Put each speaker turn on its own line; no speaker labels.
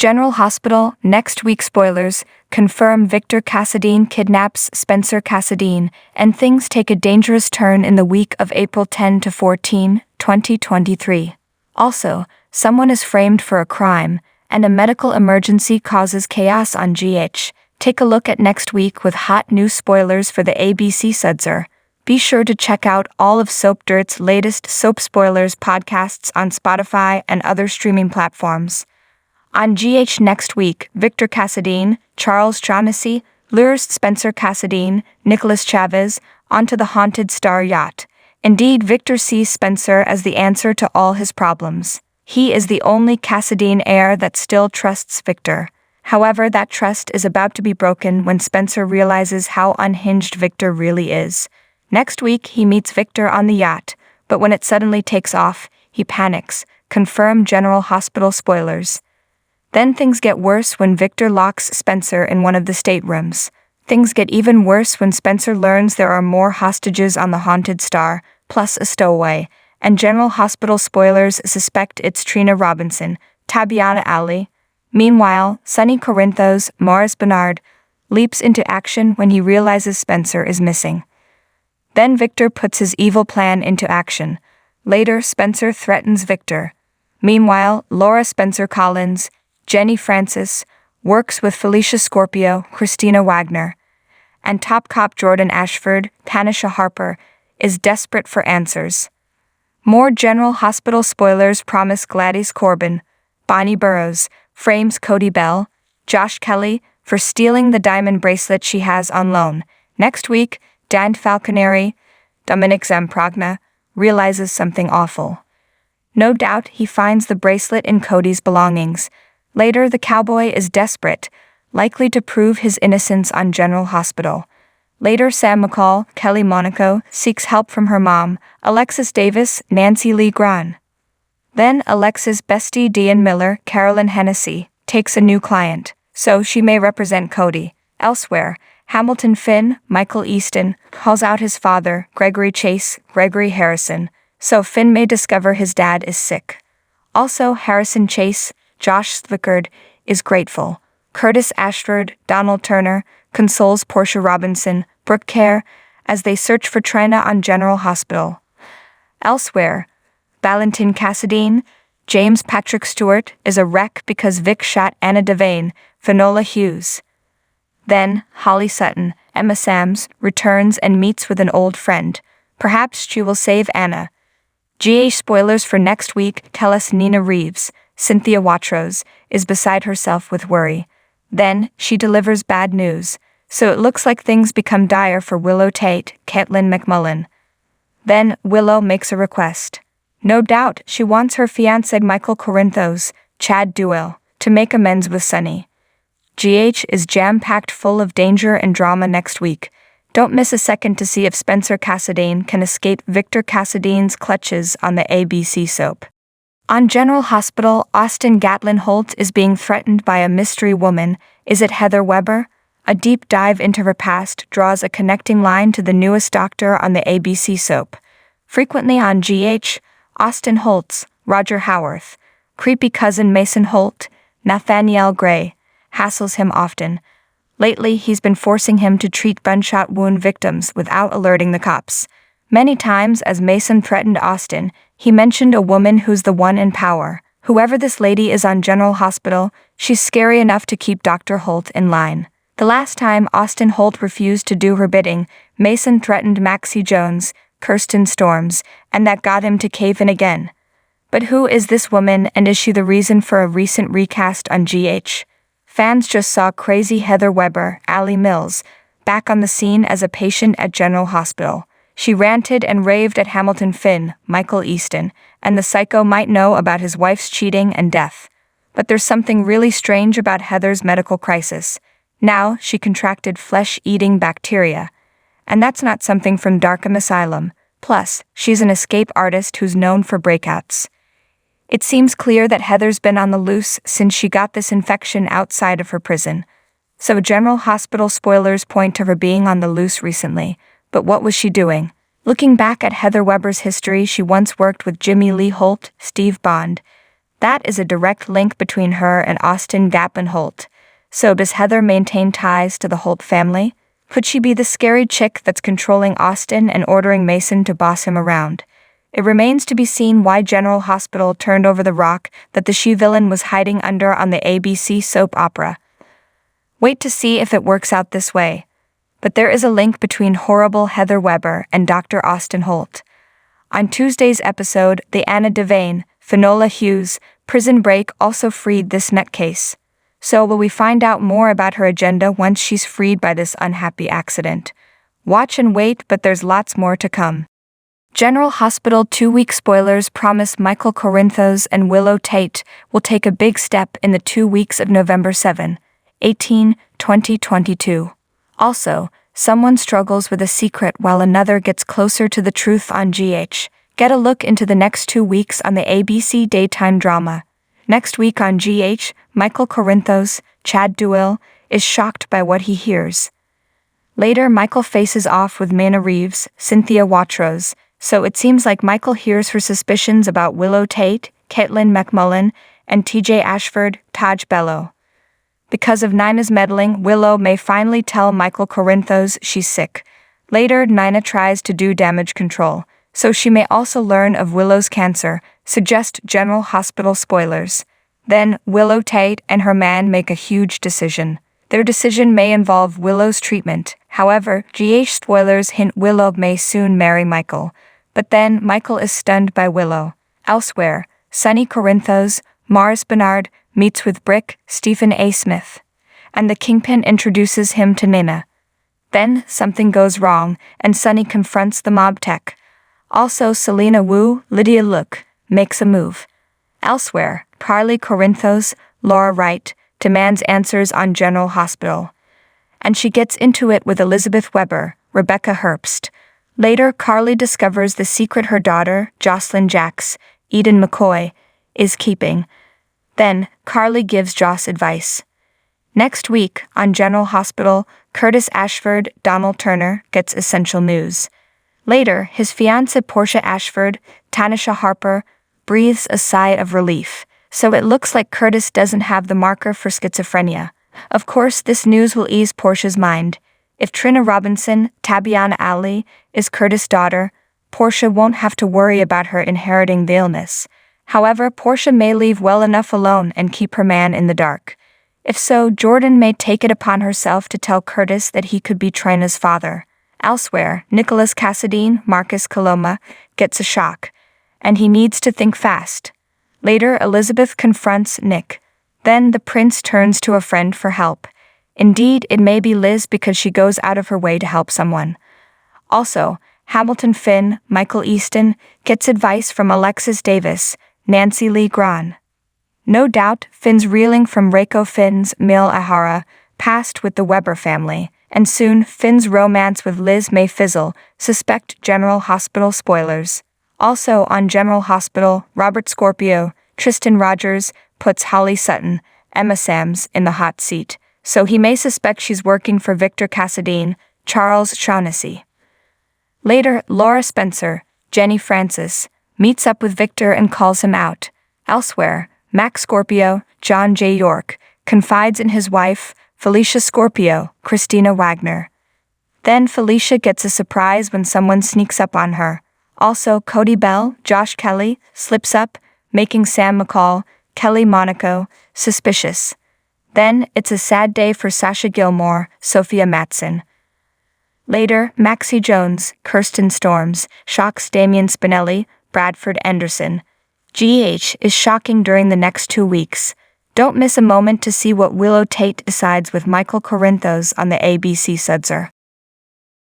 General Hospital, next week spoilers, confirm Victor Cassadine kidnaps Spencer Cassadine, and things take a dangerous turn in the week of April 10 to 14, 2023. Also, someone is framed for a crime, and a medical emergency causes chaos on GH. Take a look at next week with hot new spoilers for the ABC Sudzer. Be sure to check out all of Soap Dirt's latest Soap Spoilers podcasts on Spotify and other streaming platforms. On GH next week, Victor Cassadine, Charles Shaughnessy, lures Spencer Cassadine, Nicholas Chavez, onto the haunted Star yacht. Indeed, Victor sees Spencer as the answer to all his problems. He is the only Cassadine heir that still trusts Victor. However, that trust is about to be broken when Spencer realizes how unhinged Victor really is. Next week, he meets Victor on the yacht, but when it suddenly takes off, he panics. Confirm General Hospital spoilers. Then things get worse when Victor locks Spencer in one of the staterooms. Things get even worse when Spencer learns there are more hostages on the haunted Star, plus a stowaway, and General Hospital spoilers suspect it's Trina Robinson, Tabiana Ali. Meanwhile, Sonny Corinthos, Morris Bernard, leaps into action when he realizes Spencer is missing. Then Victor puts his evil plan into action. Later, Spencer threatens Victor. Meanwhile, Laura Spencer Collins, Jenny Francis, works with Felicia Scorpio, Christina Wagner, and top cop Jordan Ashford, Tanisha Harper, is desperate for answers. More General Hospital spoilers promise Gladys Corbin, Bonnie Burrows, frames Cody Bell, Josh Kelly, for stealing the diamond bracelet she has on loan. Next week, Dan Falconeri, Dominic Zamprogna, realizes something awful. No doubt he finds the bracelet in Cody's belongings. Later, the cowboy is desperate, likely to prove his innocence on General Hospital. Later, Sam McCall, Kelly Monaco, seeks help from her mom, Alexis Davis, Nancy Lee Gran. Then Alexis' bestie Dean Miller, Carolyn Hennessy, takes a new client, so she may represent Cody. Elsewhere, Hamilton Finn, Michael Easton, calls out his father, Gregory Chase, Gregory Harrison, so Finn may discover his dad is sick. Also, Harrison Chase, Josh Slickard, is grateful. Curtis Ashford, Donald Turner, consoles Portia Robinson, Brooke Kerr, as they search for Trina on General Hospital. Elsewhere, Valentin Cassadine, James Patrick Stewart, is a wreck because Vic shot Anna Devane, Finola Hughes. Then, Holly Sutton, Emma Sams, returns and meets with an old friend. Perhaps she will save Anna. GA spoilers for next week tell us Nina Reeves, Cynthia Watros, is beside herself with worry. Then, she delivers bad news, so it looks like things become dire for Willow Tate, Caitlin McMullen. Then, Willow makes a request. No doubt, she wants her fiancé Michael Corinthos, Chad Duell, to make amends with Sonny. GH is jam-packed full of danger and drama next week. Don't miss a second to see if Spencer Cassadine can escape Victor Cassadine's clutches on the ABC soap. On General Hospital, Austin Gatlin Holt is being threatened by a mystery woman. Is it Heather Weber? A deep dive into her past draws a connecting line to the newest doctor on the ABC soap. Frequently on GH, Austin Holt's, Roger Howarth, creepy cousin Mason Holt, Nathaniel Gray, hassles him often. Lately, he's been forcing him to treat gunshot wound victims without alerting the cops. Many times, as Mason threatened Austin, he mentioned a woman who's the one in power. Whoever this lady is on General Hospital, she's scary enough to keep Dr. Holt in line. The last time Austin Holt refused to do her bidding, Mason threatened Maxie Jones, Kirsten Storms, and that got him to cave in again. But who is this woman, and is she the reason for a recent recast on GH? Fans just saw crazy Heather Weber, Allie Mills, back on the scene as a patient at General Hospital. She ranted and raved at Hamilton Finn, Michael Easton, and the psycho might know about his wife's cheating and death. But there's something really strange about Heather's medical crisis. Now, she contracted flesh-eating bacteria. And that's not something from Darkham Asylum. Plus, she's an escape artist who's known for breakouts. It seems clear that Heather's been on the loose since she got this infection outside of her prison. So General Hospital spoilers point to her being on the loose recently. But what was she doing? Looking back at Heather Weber's history, she once worked with Jimmy Lee Holt, Steve Bond, That is a direct link between her and Austin Gatlin Holt. So does Heather maintain ties to the Holt family? Could she be the scary chick that's controlling Austin and ordering Mason to boss him around? It remains to be seen why General Hospital turned over the rock that the she-villain was hiding under on the ABC soap opera. Wait to see if it works out this way. But there is a link between horrible Heather Weber and Dr. Austin Holt. On Tuesday's episode, the Anna Devane, Finola Hughes, prison break also freed this nutcase. So will we find out more about her agenda once she's freed by this unhappy accident? Watch and wait, but there's lots more to come. General Hospital 2-week spoilers promise Michael Corinthos and Willow Tate will take a big step in the 2 weeks of November 7, 18, 2022. Also, someone struggles with a secret while another gets closer to the truth on GH. Get a look into the next 2 weeks on the ABC daytime drama. Next week on GH, Michael Corinthos, Chad Duell, is shocked by what he hears. Later, Michael faces off with Mana Reeves, Cynthia Watros, so it seems like Michael hears her suspicions about Willow Tate, Caitlin McMullen, and TJ Ashford, Taj Bello. Because of Nina's meddling, Willow may finally tell Michael Corinthos she's sick. Later, Nina tries to do damage control, so she may also learn of Willow's cancer, suggest General Hospital spoilers. Then, Willow Tate and her man make a huge decision. Their decision may involve Willow's treatment. However, GH spoilers hint Willow may soon marry Michael. But then, Michael is stunned by Willow. Elsewhere, Sonny Corinthos, Mars Bernard, meets with Brick, Stephen A. Smith. And the Kingpin introduces him to Nina. Then, something goes wrong, and Sonny confronts the mob tech. Also, Selena Wu, Lydia Look, makes a move. Elsewhere, Carly Corinthos, Laura Wright, demands answers on General Hospital. And she gets into it with Elizabeth Weber, Rebecca Herbst. Later, Carly discovers the secret her daughter, Jocelyn Jacks, Eden McCoy, is keeping. Then, Carly gives Joss advice. Next week, on General Hospital, Curtis Ashford, Donald Turner, gets essential news. Later, his fiancée Portia Ashford, Tanisha Harper, breathes a sigh of relief, so it looks like Curtis doesn't have the marker for schizophrenia. Of course, this news will ease Portia's mind. If Trina Robinson, Tabiana Ali, is Curtis' daughter, Portia won't have to worry about her inheriting the illness. However, Portia may leave well enough alone and keep her man in the dark. If so, Jordan may take it upon herself to tell Curtis that he could be Trina's father. Elsewhere, Nicholas Cassadine, Marcus Coloma, gets a shock, and he needs to think fast. Later, Elizabeth confronts Nick. Then the prince turns to a friend for help. Indeed, it may be Liz because she goes out of her way to help someone. Also, Hamilton Finn, Michael Easton, gets advice from Alexis Davis, Nancy Lee Gran. No doubt, Finn's reeling from Reiko Finn's Mil Ahara past with the Weber family, and soon Finn's romance with Liz may fizzle, suspect General Hospital spoilers. Also on General Hospital, Robert Scorpio, Tristan Rogers, puts Holly Sutton, Emma Sams, in the hot seat, so he may suspect she's working for Victor Cassadine, Charles Shaughnessy. Later, Laura Spencer, Jenny Francis, meets up with Victor and calls him out. Elsewhere, Max Scorpio, John J. York, confides in his wife, Felicia Scorpio, Christina Wagner. Then Felicia gets a surprise when someone sneaks up on her. Also, Cody Bell, Josh Kelly, slips up, making Sam McCall, Kelly Monaco, suspicious. Then, it's a sad day for Sasha Gilmore, Sophia Matson. Later, Maxie Jones, Kirsten Storms, shocks Damian Spinelli, Bradford Anderson. GH is shocking during the next 2 weeks. Don't miss a moment to see what Willow Tate decides with Michael Corinthos on the ABC Sudzer.